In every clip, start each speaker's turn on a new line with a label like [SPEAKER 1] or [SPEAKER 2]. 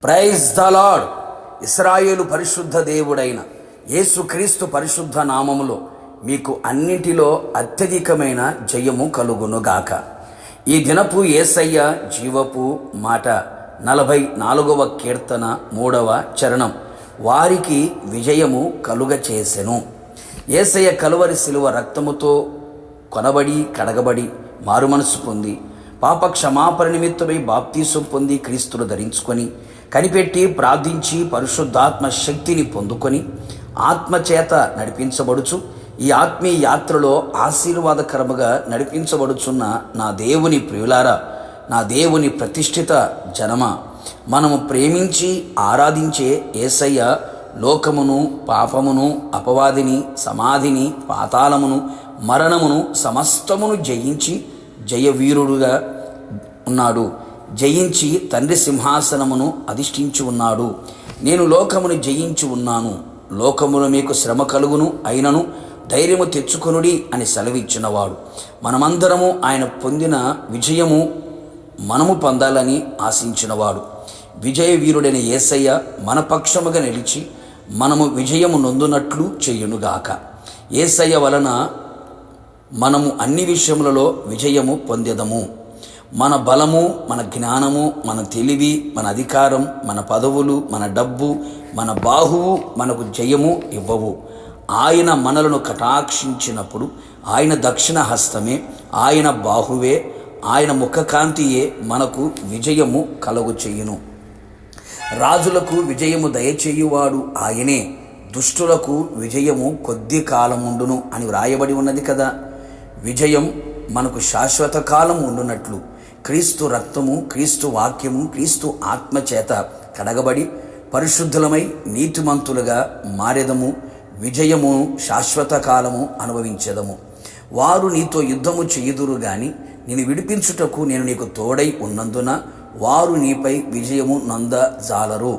[SPEAKER 1] Praise the lord. ఇశ్రాయేలు పరిశుద్ధ దేవుడైన యేసుక్రీస్తు పరిశుద్ధ నామములో మీకు అన్నిటిలో అత్యధికమైన జయము కలుగునుగాక. ఈ దినపు యేసయ్య జీవపు మాట 44వ కీర్తన 3వ చరణం. వారికి విజయము కలుగచేసెను. యేసయ్య కలువరి శిలువ రక్తముతో కొనబడి కడగబడి మారుమనసు పొంది పాప క్షమాపణ నిమిత్తమై బాప్తీసం పొంది క్రీస్తును ధరించుకొని కనిపెట్టి ప్రార్థించి పరిశుద్ధాత్మ శక్తిని పొందుకొని ఆత్మచేత నడిపించబడుచు ఈ ఆత్మీయ యాత్రలో ఆశీర్వాదకరముగా నడిపించబడుచున్న నా దేవుని ప్రియులారా, నా దేవుని ప్రతిష్ఠిత జనమ, మనము ప్రేమించి ఆరాధించే యేసయ్య లోకమును, పాపమును, అపవాదిని, సమాధిని, పాతాళమును, మరణమును సమస్తమును జయించి జయవీరుడుగా ఉన్నాడు. జయించి తండ్రి సింహాసనమును అధిష్ఠించి ఉన్నాడు. నేను లోకమును జయించి ఉన్నాను, లోకములో మీకు శ్రమ కలుగును, అయినను ధైర్యము తెచ్చుకొనుడి అని సెలవిచ్చినవాడు. మనమందరము ఆయన పొందిన విజయము మనము పొందాలని ఆశించినవాడు. విజయ వీరుడైన యేసయ్య మన పక్షముగా నిలిచి మనము విజయము నొందునట్లు చేయునుగాక. యేసయ్య వలన మనము అన్ని విషయములలో విజయము పొందెదము. మన బలము, మన జ్ఞానము, మన తెలివి, మన అధికారం, మన పదవులు, మన డబ్బు, మన బాహువు మనకు జయము ఇవ్వవు. ఆయన మనలను కటాక్షించినప్పుడు ఆయన దక్షిణ హస్తమే, ఆయన బాహువే, ఆయన ముఖకాంతియే మనకు విజయము కలుగు చేయును. రాజులకు విజయము దయచేయువాడు ఆయనే, దుష్టులకు విజయము కొద్ది కాలముండును అని వ్రాయబడి ఉన్నది కదా. విజయం మనకు శాశ్వత కాలం ఉండునట్లు క్రీస్తు రక్తము, క్రీస్తు వాక్యము, క్రీస్తు ఆత్మచేత కడగబడి పరిశుద్ధులమై నీతిమంతులుగా మారెదము. విజయము శాశ్వత కాలము అనుభవించేదము. వారు నీతో యుద్ధము చేయుదురు గాని నేను విడిపించుటకు నేను నీకు తోడై ఉన్నందున వారు నీపై విజయము నొందజాలరు.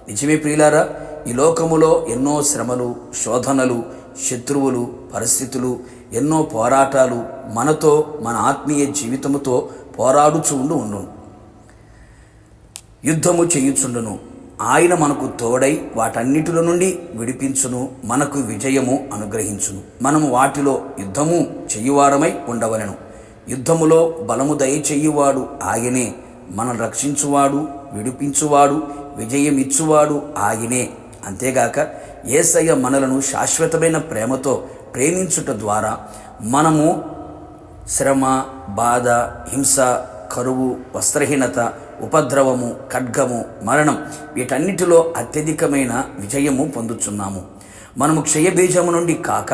[SPEAKER 1] నిజమే ప్రియులారా, ఈ లోకములో ఎన్నో శ్రమలు, శోధనలు, శత్రువులు, పరిస్థితులు, ఎన్నో పోరాటాలు మనతో, మన ఆత్మీయ జీవితముతో పోరాడుచు ఉండును, యుద్ధము చేయుచుండును. ఆయన మనకు తోడై వాటన్నిటిలో నుండి విడిపించును, మనకు విజయము అనుగ్రహించును. మనము వాటిలో యుద్ధము చెయ్యువారమై ఉండవలెను. యుద్ధములో బలము దయచేయువాడు ఆయనే, మనల్ని రక్షించువాడు, విడిపించువాడు, విజయమిచ్చువాడు ఆయనే. అంతేగాక యేసయ్య మనలను శాశ్వతమైన ప్రేమతో ప్రేమించుట ద్వారా మనము శ్రమ, బాధ, హింస, కరువు, వస్త్రహీనత, ఉపద్రవము, ఖడ్గము, మరణం వీటన్నిటిలో అత్యధికమైన విజయము పొందుచున్నాము. మనము క్షయబీజము నుండి కాక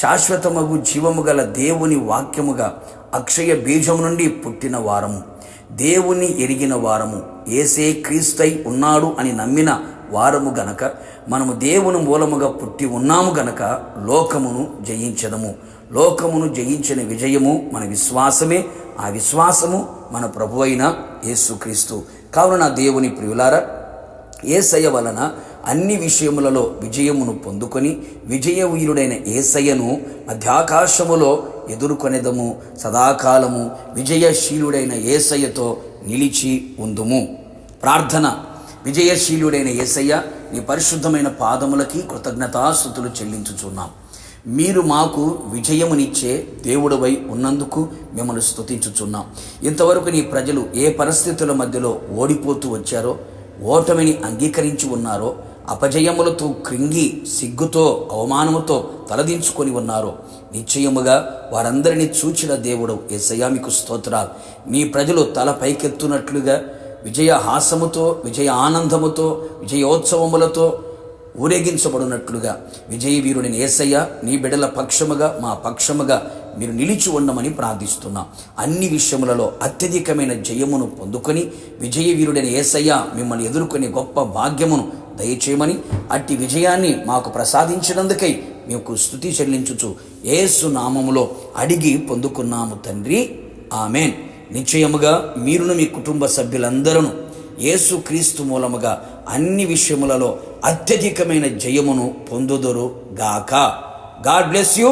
[SPEAKER 1] శాశ్వతమగు జీవము గల దేవుని వాక్యముగా అక్షయ బీజము నుండి పుట్టిన వారము, దేవుని ఎరిగిన వారము, యేసే క్రీస్తై ఉన్నాడు అని నమ్మిన వారము గనక మనము దేవుని మూలముగా పుట్టి ఉన్నాము గనక లోకమును జయించదము. లోకమును జయించిన విజయము మన విశ్వాసమే. ఆ విశ్వాసము మన ప్రభు అయిన యేసుక్రీస్తు. కావున నా దేవుని ప్రియులారా, యేసయ్య వలన అన్ని విషయములలో విజయమును పొందుకొని విజయవీరుడైన యేసయ్యను మధ్యాకాశములో ఎదుర్కొనేదము. సదాకాలము విజయశీలుడైన యేసయ్యతో నిలిచి ఉందుము. ప్రార్థన. విజయశీలుడైన యేసయ్య, నీ పరిశుద్ధమైన పాదములకి కృతజ్ఞతాస్తుతులు చెల్లించుచున్నాం. మీరు మాకు విజయమునిచ్చే దేవుడవై ఉన్నందుకు మిమ్మల్ని స్తుతించుచున్నాం. ఇంతవరకు నీ ప్రజలు ఏ పరిస్థితుల మధ్యలో ఓడిపోతూ వచ్చారో, ఓటమిని అంగీకరించి ఉన్నారో, అపజయములతో కృంగి సిగ్గుతో అవమానముతో తలదించుకొని ఉన్నారో, నిశ్చయముగా వారందరినీ చూచిన దేవుడవు యేసయ్య, మీకు స్తోత్రాలు. నీ ప్రజలు తల పైకెత్తునట్లుగా విజయ హాసముతో, విజయ ఆనందముతో, విజయోత్సవములతో ఊరేగించబడినట్లుగా విజయవీరుడైన యేసయ్య, నీ బిడ్డల పక్షముగా, మా పక్షముగా మీరు నిలిచి ఉండమని ప్రార్థిస్తున్నాం. అన్ని విషయములలో అత్యధికమైన జయమును పొందుకొని విజయవీరుడైన యేసయ్య మిమ్మల్ని ఎదుర్కొనే గొప్ప భాగ్యమును దయచేయమని, అట్టి విజయాన్ని మాకు ప్రసాదించినందుకై మీకు స్తుతి చెల్లించుచు యేసు నామములో అడిగి పొందుకున్నాము తండ్రి, ఆమెన్. నిశ్చయముగా మీరును మీ కుటుంబ సభ్యులందరూ యేసు క్రీస్తు మూలముగా అన్ని విషయములలో అత్యధికమైన జయమును పొందుదురు గాక. God bless you.